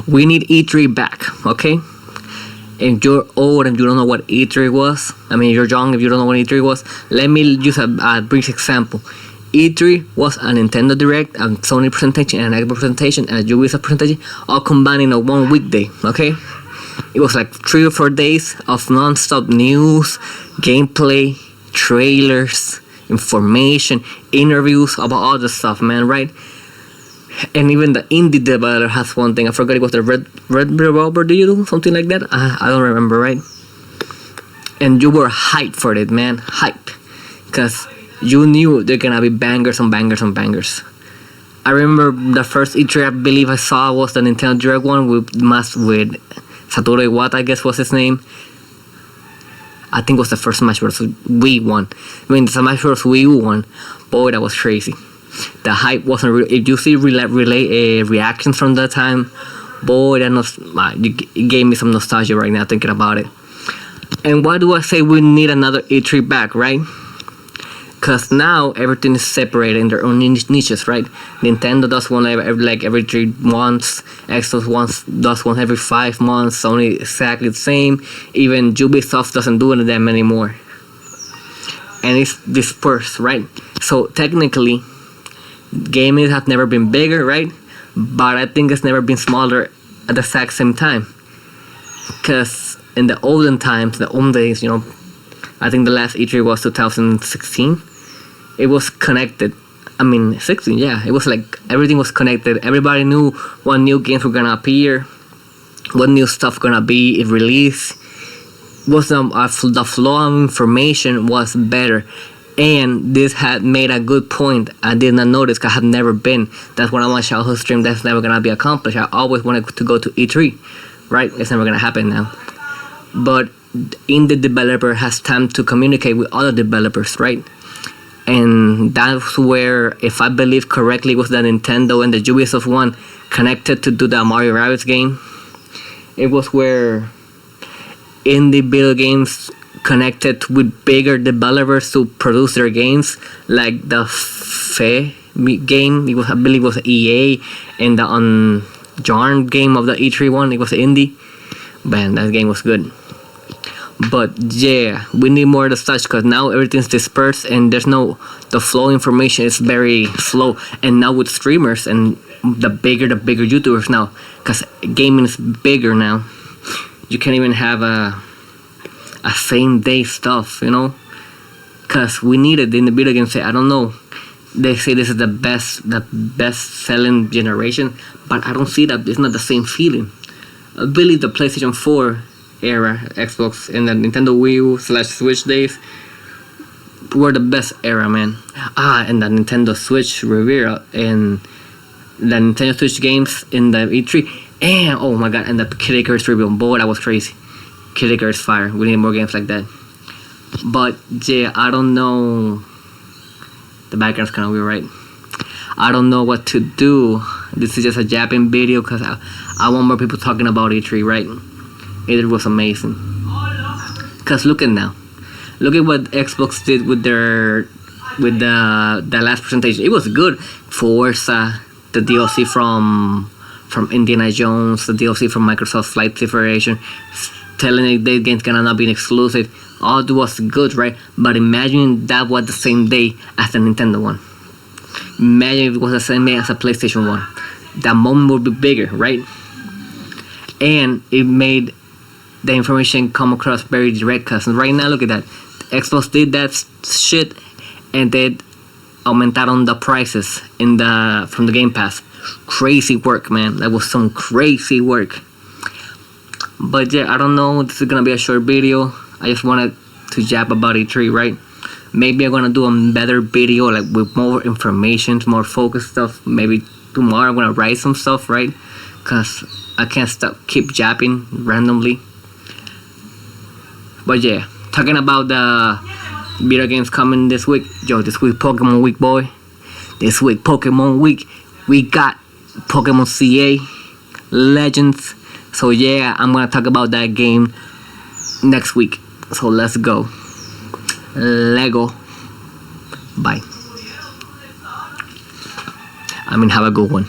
We need E3 back, okay? If you're old and you don't know what E3 was, I mean, you're young if you don't know what E3 was, let me use a brief example. E3 was a Nintendo Direct, a Sony presentation, and an Xbox presentation, and a Ubisoft presentation, all combined in a one weekday, okay? It was like 3 or 4 days of non-stop news, gameplay, trailers, information, interviews about all the stuff, man, right? And even the indie developer has one thing. I forgot it was the Red Revolver. Do you do something like that? I don't remember, right? And you were hyped for it, man, hyped, because you knew they're gonna be bangers on bangers on bangers. I remember the first E3 I believe I saw was the Nintendo Direct one with Satoru Iwata, I guess was his name. I think it was the first Smash Bros. Wii one. I mean, the Smash Bros. Wii U one. Boy, that was crazy. The hype wasn't real. If you see reactions from that time, boy, it gave me some nostalgia right now thinking about it. And why do I say we need another E3 back, right? Because now everything is separated in their own niches, right? Nintendo does one every 3 months. Xbox does one every 5 months. Sony exactly the same. Even Ubisoft doesn't do them anymore. And it's dispersed, right? So technically, gaming has never been bigger, right? But I think it's never been smaller at the exact same time. Because in the olden times, the old days, I think the last E3 was 2016. It was connected. I mean, 16, yeah. It was like everything was connected. Everybody knew what new games were gonna appear, what new stuff gonna be released. The flow of information was better. And this had made a good point. I did not notice because I had never been. That's one of my childhood stream that's never gonna be accomplished. I always wanted to go to E3, right? It's never gonna happen now. But indie developer has time to communicate with other developers, right? And that's where, if I believe correctly, was the Nintendo and the Ubisoft one connected to do the Mario Rabbids game. It was where indie video games connected with bigger developers to produce their games, like the Fe game. I believe it was EA, and the Jarn game of the E3 one. It was indie. Man, that game was good. But yeah, we need more of the such, because now everything's dispersed and the flow information is very slow. And now with streamers and the bigger YouTubers now, because gaming is bigger now, you can't even have a same day stuff, because we need it in the video game. I don't know, they say this is the best selling generation, but I don't see that. It's not the same feeling. I believe the PlayStation 4 era, Xbox, and the Nintendo Wii U/Switch days were the best era, man. And the Nintendo Switch Rivera and the Nintendo Switch games in the E3, and oh my god, and the Kid Icarus reveal. Boy, that was crazy. Kid Icarus fire. We need more games like that. But yeah, I don't know. The background's kind of weird, right? I don't know what to do. This is just a japping video because I want more people talking about E3, right? It was amazing. Because look at now. Look at what Xbox did with the last presentation. It was good. Forza, the DLC from Indiana Jones, the DLC from Microsoft Flight Simulation, telling it that game's gonna not be exclusive. All it was good, right? But imagine that was the same day as the Nintendo one. Imagine if it was the same day as a PlayStation one. That moment would be bigger, right? And it made the information come across very direct, because right now, look at that. Xbox did that shit, and they aumentaron the prices from the Game Pass. Crazy work, man. That was some crazy work. But yeah, I don't know. This is gonna be a short video. I just wanted to jab about E3, right? Maybe I'm gonna do a better video, like with more information, more focused stuff. Maybe tomorrow I'm gonna write some stuff, right? Cause I can't keep jabbing randomly. But yeah, talking about the video games coming this week. This week Pokemon week, boy. This week Pokemon week. We got Pokemon CA Legends. So yeah, I'm gonna talk about that game next week. So let's go. Lego. Bye. Have a good one.